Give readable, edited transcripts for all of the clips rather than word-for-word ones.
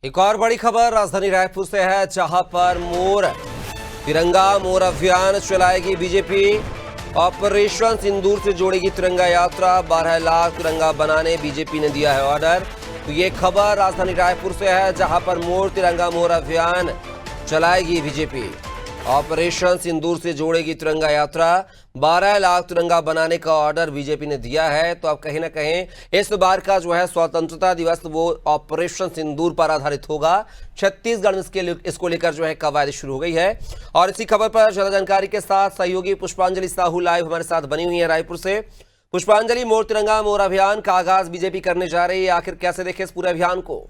एक और बड़ी खबर राजधानी रायपुर से है, जहां पर तिरंगा मोर अभियान चलाएगी बीजेपी। ऑपरेशन सिंदूर से जोड़ेगी तिरंगा यात्रा। 12 लाख तिरंगा बनाने बीजेपी ने दिया है ऑर्डर। तो ये खबर राजधानी रायपुर से है, जहां पर तिरंगा मोर अभियान चलाएगी बीजेपी। ऑपरेशन सिंदूर से जोड़ेगी तिरंगा यात्रा। 12 लाख तिरंगा बनाने का ऑर्डर बीजेपी ने दिया है। तो अब कहीं ना कहीं इस बार का जो है स्वतंत्रता दिवस वो ऑपरेशन सिंदूर पर आधारित होगा। छत्तीसगढ़ में इसको लेकर जो है कवायद शुरू हो गई है। और इसी खबर पर ज्यादा जानकारी के साथ सहयोगी पुष्पांजलि साहू लाइव हमारे साथ बनी हुई है रायपुर से। पुष्पांजलि, तिरंगा मोर अभियान का आगाज बीजेपी करने जा रही है, आखिर कैसे देखे इस पूरे अभियान को?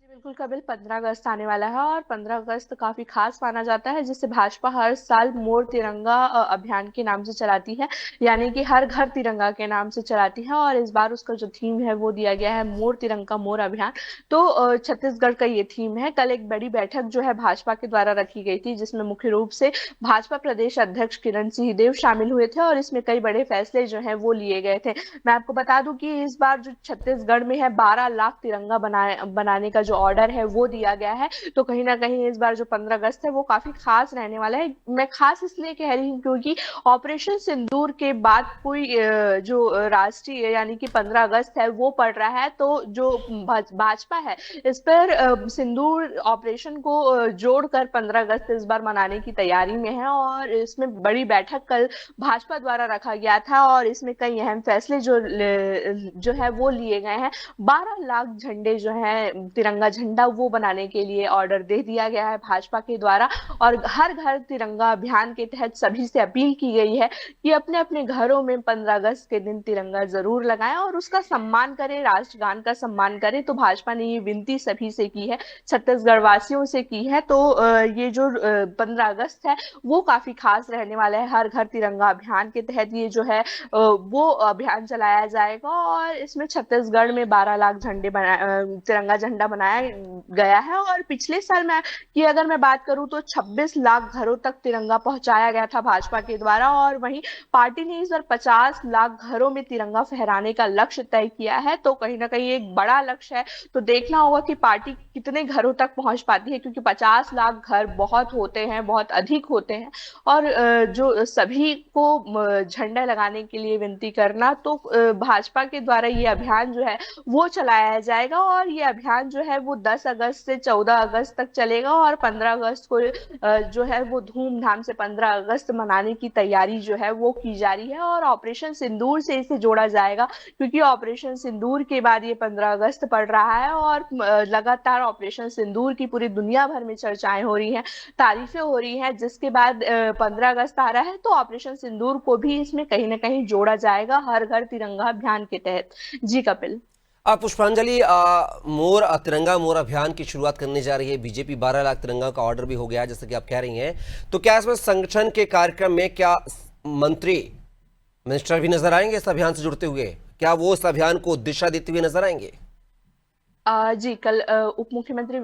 बिल्कुल कबिल, 15 अगस्त आने वाला है और 15 अगस्त काफी खास माना जाता है, जिसे भाजपा हर साल मोर तिरंगा अभियान के नाम से चलाती है, यानी कि हर घर तिरंगा के नाम से चलाती है। और इस बार उसका जो थीम है वो दिया गया है मोर तिरंगा मोर अभियान। तो छत्तीसगढ़ का ये थीम है। कल एक बड़ी बैठक जो है भाजपा के द्वारा रखी गई थी, जिसमें मुख्य रूप से भाजपा प्रदेश अध्यक्ष किरण सिंहदेव शामिल हुए थे और इसमें कई बड़े फैसले जो है वो लिए गए थे। मैं आपको बता दूं कि इस बार जो छत्तीसगढ़ में है 12 लाख तिरंगा बनाने का जो ऑर्डर है वो दिया गया है। तो कहीं ना कहीं इस बार जो 15 अगस्त है वो काफी खास रहने वाला है। मैं खास इसलिए कह रही हूँ क्योंकि ऑपरेशन सिंदूर के बाद कोई जो राष्ट्रीय यानी कि 15 अगस्त है वो पड़ रहा है। तो जो भाजपा है इस पर सिंदूर ऑपरेशन को जोड़कर 15 अगस्त इस बार मनाने की तैयारी में है। और इसमें बड़ी बैठक कल भाजपा द्वारा रखा गया था और इसमें कई अहम फैसले जो है वो लिए गए हैं। 12 लाख झंडे जो है तिरंगा झंडा वो बनाने के लिए ऑर्डर दे दिया गया है भाजपा के द्वारा। और हर घर तिरंगा अभियान के तहत सभी से अपील की गई है कि अपने अपने घरों में 15 अगस्त के दिन तिरंगा जरूर लगाएं और उसका सम्मान करें, राष्ट्रगान का सम्मान करें। तो भाजपा ने ये विनती सभी से की है, छत्तीसगढ़ वासियों से की है। तो ये जो 15 अगस्त है वो काफी खास रहने वाला है। हर घर तिरंगा अभियान के तहत ये जो है वो अभियान चलाया जाएगा और इसमें छत्तीसगढ़ में 12 लाख तिरंगा झंडा बनाया गया है। और पिछले साल में की अगर मैं बात करूं तो 26 लाख घरों तक तिरंगा पहुंचाया गया था भाजपा के द्वारा। और वहीं पार्टी ने इस बार 50 लाख घरों में तिरंगा फहराने का लक्ष्य तय किया है। तो कहीं ना कहीं एक बड़ा लक्ष्य है। तो देखना होगा कि पार्टी कितने घरों तक पहुंच पाती है, क्योंकि 50 लाख घर बहुत होते हैं, बहुत अधिक होते हैं। और जो सभी को झंडा लगाने के लिए विनती करना, तो भाजपा के द्वारा ये अभियान जो है वो चलाया जाएगा। और ये अभियान जो है वो 10 अगस्त से 14 अगस्त तक चलेगा और 15 अगस्त को जो है वो धूमधाम से 15 अगस्त मनाने की तैयारी जो है वो की जा रही है। और ऑपरेशन सिंदूर से इसे जोड़ा जाएगा, क्योंकि ऑपरेशन सिंदूर के बाद ये 15 अगस्त पड़ रहा है और लगातार ऑपरेशन सिंदूर की पूरी दुनिया भर में चर्चाएं हो रही हैं, तारीफें हो रही हैं। जिसके बाद 15 अगस्त आ रहा है तो ऑपरेशन सिंदूर को भी इसमें कहीं ना कहीं जोड़ा जाएगा हर घर तिरंगा अभियान के तहत। जी कपिल। पुष्पांजलि, तिरंगा मोर अभियान की शुरुआत करने जा रही है बीजेपी। 12 लाख तिरंगा का ऑर्डर भी हो गया है, जैसे कि आप कह रही हैं। तो क्या इसमें संगठन के कार्यक्रम में क्या मिनिस्टर भी नजर आएंगे इस अभियान से जुड़ते हुए? क्या वो इस अभियान को दिशा देते हुए नजर आएंगे? जी कल उप मुख्यमंत्री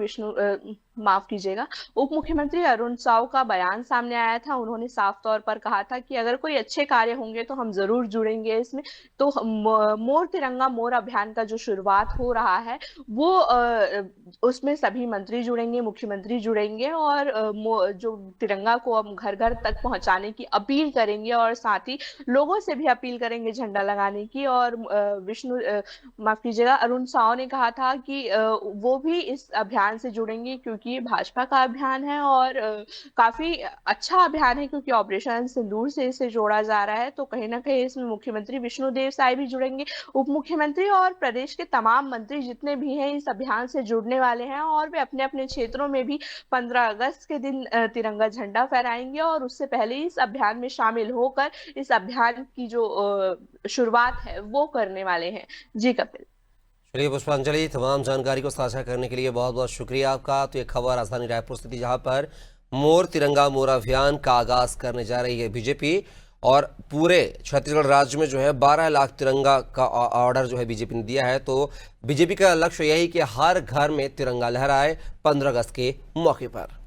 माफ कीजिएगा, उप मुख्यमंत्री अरुण साव का बयान सामने आया था। उन्होंने साफ तौर पर कहा था कि अगर कोई अच्छे कार्य होंगे तो हम जरूर जुड़ेंगे इसमें। तो मोर तिरंगा मोर अभियान का जो शुरुआत हो रहा है वो उसमें सभी मंत्री जुड़ेंगे, मुख्यमंत्री जुड़ेंगे और जो तिरंगा को हम घर घर तक पहुंचाने की अपील करेंगे और साथ ही लोगों से भी अपील करेंगे झंडा लगाने की। और माफ कीजिएगा, अरुण साव ने कहा था कि वो भी इस अभियान से जुड़ेंगे, क्योंकि भाजपा का अभियान है और काफी अच्छा अभियान है, क्योंकि ऑपरेशन सिंदूर से इसे जोड़ा जा रहा है। तो कहीं ना कहीं इसमें मुख्यमंत्री विष्णुदेव साय भी जुड़ेंगे, उप मुख्यमंत्री और प्रदेश के तमाम मंत्री जितने भी हैं इस अभियान से जुड़ने वाले हैं। और वे अपने अपने क्षेत्रों में भी 15 अगस्त के दिन तिरंगा झंडा फहराएंगे और उससे पहले इस अभियान में शामिल होकर इस अभियान की जो शुरुआत है वो करने वाले हैं। जी कपिल। चलिए पुष्पांजलि, तमाम जानकारी को साझा करने के लिए बहुत बहुत शुक्रिया आपका। तो ये खबर राजधानी रायपुर से थी, जहां पर तिरंगा मोर अभियान का आगाज करने जा रही है बीजेपी। और पूरे छत्तीसगढ़ राज्य में जो है 12 लाख तिरंगा का ऑर्डर जो है बीजेपी ने दिया है। तो बीजेपी का लक्ष्य यही कि हर घर में तिरंगा लहराए 15 अगस्त के मौके पर।